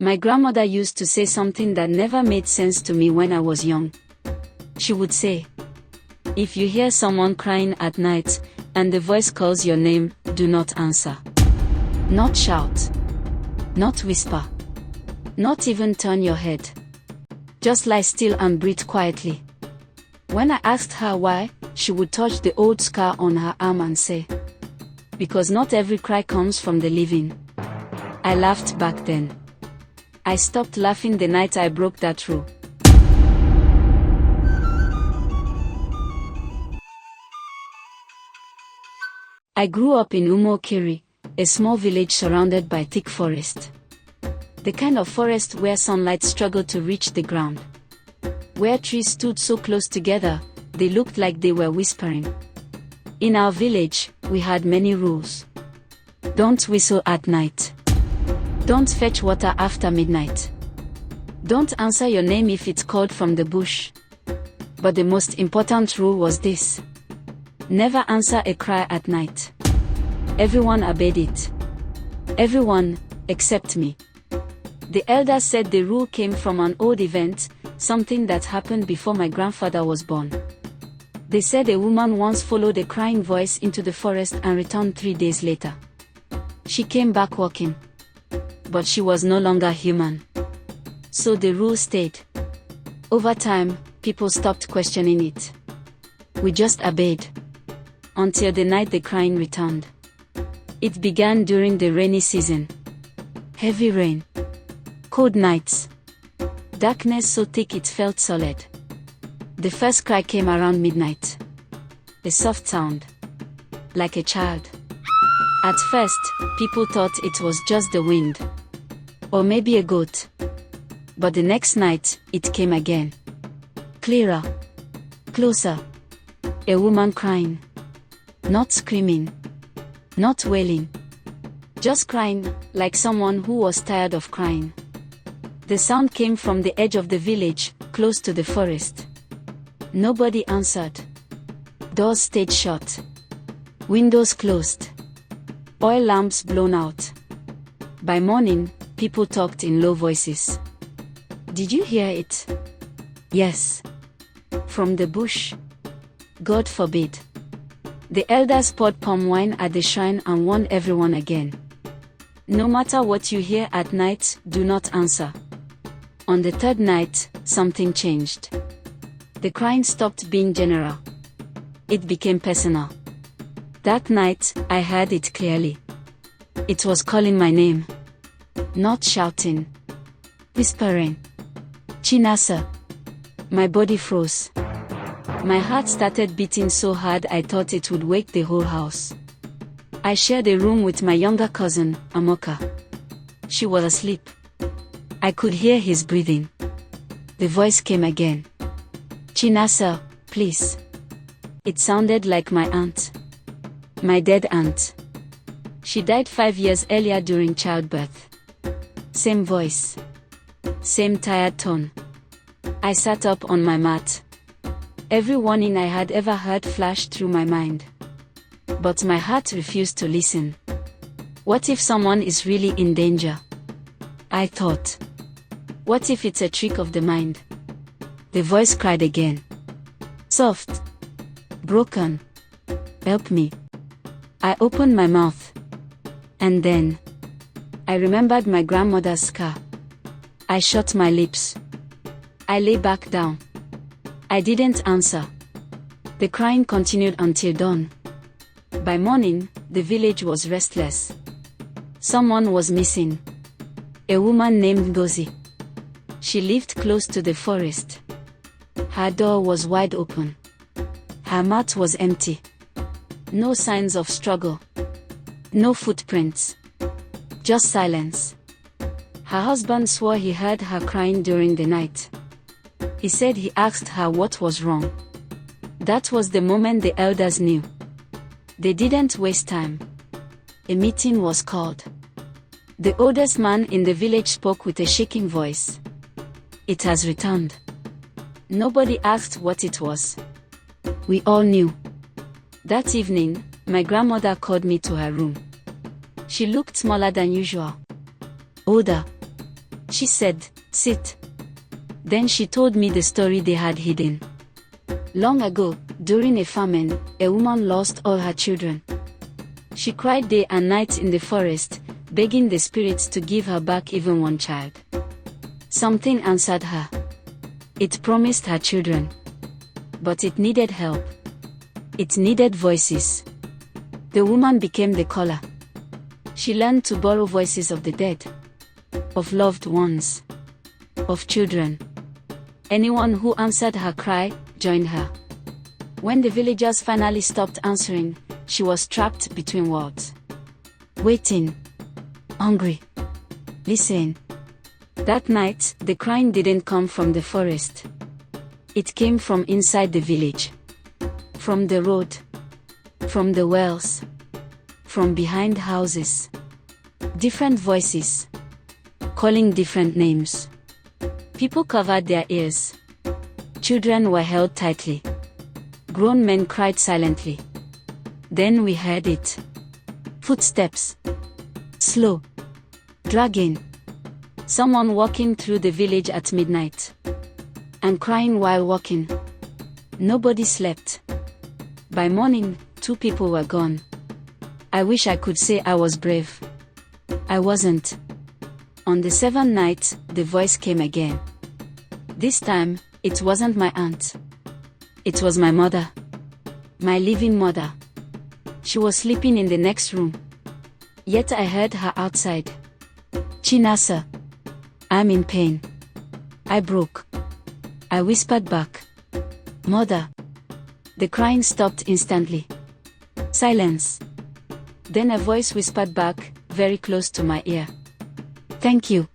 My grandmother used to say something that never made sense to me when I was young. She would say, "If you hear someone crying at night, and the voice calls your name, do not answer. Not shout. Not whisper. Not even turn your head. Just lie still and breathe quietly." When I asked her why, she would touch the old scar on her arm and say, "Because not every cry comes from the living." I laughed back then. I stopped laughing the night I broke that rule. I grew up in Umokiri, a small village surrounded by thick forest. The kind of forest where sunlight struggled to reach the ground. Where trees stood so close together, they looked like they were whispering. In our village, we had many rules. Don't whistle at night. Don't fetch water after midnight. Don't answer your name if it's called from the bush. But the most important rule was this: never answer a cry at night. Everyone obeyed it. Everyone, except me. The elders said the rule came from an old event, something that happened before my grandfather was born. They said a woman once followed a crying voice into the forest and returned 3 days later. She came back walking. But she was no longer human. So the rule stayed. Over time, people stopped questioning it. We just obeyed. Until the night the crying returned. It began during the rainy season. Heavy rain. Cold nights. Darkness so thick it felt solid. The first cry came around midnight. A soft sound. Like a child. At first, people thought it was just the wind. Or maybe a goat. But the next night, it came again. Clearer. Closer. A woman crying. Not screaming. Not wailing. Just crying, like someone who was tired of crying. The sound came from the edge of the village, close to the forest. Nobody answered. Doors stayed shut. Windows closed. Oil lamps blown out. By morning, people talked in low voices. "Did you hear it?" "Yes." "From the bush?" "God forbid." The elders poured palm wine at the shrine and warned everyone again. No matter what you hear at night, do not answer. On the third night, something changed. The crying stopped being general. It became personal. That night, I heard it clearly. It was calling my name. Not shouting. Whispering. "Chinasa." My body froze. My heart started beating so hard I thought it would wake the whole house. I shared a room with my younger cousin, Amoka. She was asleep. I could hear his breathing. The voice came again. "Chinasa, please." It sounded like my aunt. My dead aunt. She died 5 years earlier during childbirth. Same voice. Same tired tone. I sat up on my mat. Every warning I had ever heard flashed through my mind. But my heart refused to listen. What if someone is really in danger? I thought. What if it's a trick of the mind? The voice cried again. Soft. Broken. Help me. I opened my mouth. And then, I remembered my grandmother's scar. I shut my lips. I lay back down. I didn't answer. The crying continued until dawn. By morning, the village was restless. Someone was missing. A woman named Ngozi. She lived close to the forest. Her door was wide open. Her mat was empty. No signs of struggle. No footprints. Just silence. Her husband swore he heard her crying during the night. He said he asked her what was wrong. That was the moment the elders knew. They didn't waste time. A meeting was called. The oldest man in the village spoke with a shaking voice. "It has returned." Nobody asked what it was. We all knew. That evening, my grandmother called me to her room. She looked smaller than usual. Older. She said, "Sit." Then she told me the story they had hidden. Long ago, during a famine, a woman lost all her children. She cried day and night in the forest, begging the spirits to give her back even one child. Something answered her. It promised her children. But it needed help. It needed voices. The woman became the caller. She learned to borrow voices of the dead, of loved ones, of children. Anyone who answered her cry joined her. When the villagers finally stopped answering, she was trapped between worlds. Waiting. Hungry. Listening. That night, the crying didn't come from the forest. It came from inside the village. From the road. From the wells. From behind houses. Different voices. Calling different names. People covered their ears. Children were held tightly. Grown men cried silently. Then we heard it. Footsteps. Slow. Dragging. Someone walking through the village at midnight. And crying while walking. Nobody slept. By morning, 2 people were gone. I wish I could say I was brave. I wasn't. On the 7th night, the voice came again. This time, it wasn't my aunt. It was my mother. My living mother. She was sleeping in the next room. Yet I heard her outside. "Chinasa. I'm in pain." I broke. I whispered back. "Mother." The crying stopped instantly. Silence. Then a voice whispered back, very close to my ear. "Thank you."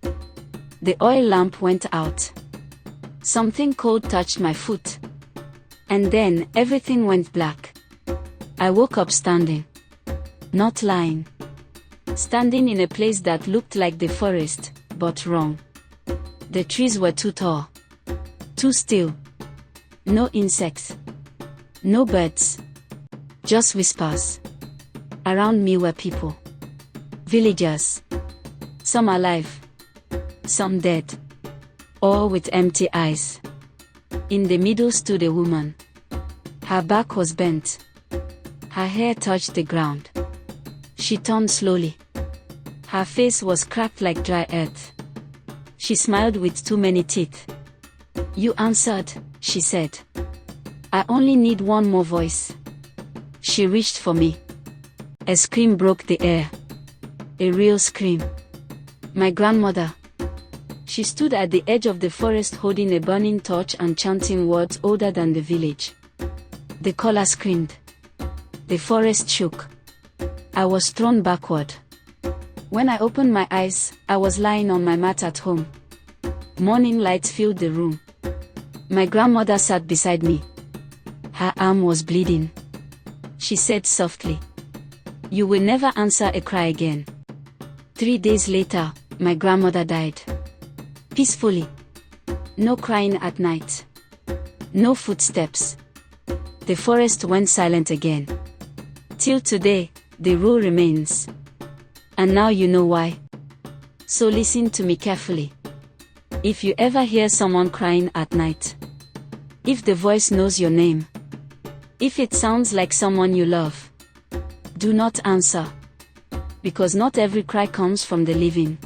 The oil lamp went out. Something cold touched my foot. And then, everything went black. I woke up standing. Not lying. Standing in a place that looked like the forest, but wrong. The trees were too tall. Too still. No insects. No birds. Just whispers. Around me were people. Villagers. Some alive. Some dead. All with empty eyes. In the middle stood a woman. Her back was bent. Her hair touched the ground. She turned slowly. Her face was cracked like dry earth. She smiled with too many teeth. "You answered," she said. "I only need one more voice." She reached for me. A scream broke the air. A real scream. My grandmother. She stood at the edge of the forest holding a burning torch and chanting words older than the village. The caller screamed. The forest shook. I was thrown backward. When I opened my eyes, I was lying on my mat at home. Morning light filled the room. My grandmother sat beside me. Her arm was bleeding. She said softly, "You will never answer a cry again." 3 days later, my grandmother died. Peacefully. No crying at night. No footsteps. The forest went silent again. Till today, the rule remains. And now you know why. So listen to me carefully. If you ever hear someone crying at night, if the voice knows your name, if it sounds like someone you love, do not answer. Because not every cry comes from the living.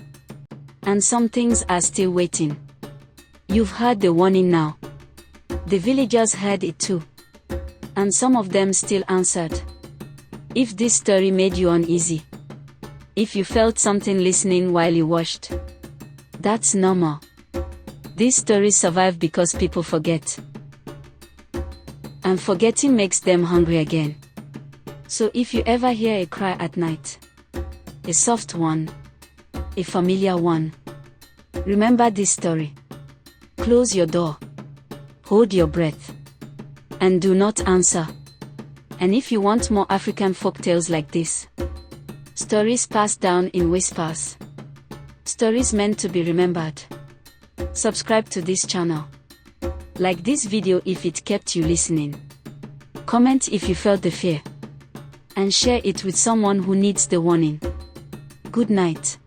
And some things are still waiting. You've heard the warning now. The villagers heard it too. And some of them still answered. If this story made you uneasy, if you felt something listening while you watched, that's normal. These stories survive because people forget. And forgetting makes them hungry again. So if you ever hear a cry at night, a soft one, a familiar one, remember this story. Close your door. Hold your breath. And do not answer. And if you want more African folktales like this, stories passed down in whispers, stories meant to be remembered, subscribe to this channel. Like this video if it kept you listening. Comment if you felt the fear. And share it with someone who needs the warning. Good night.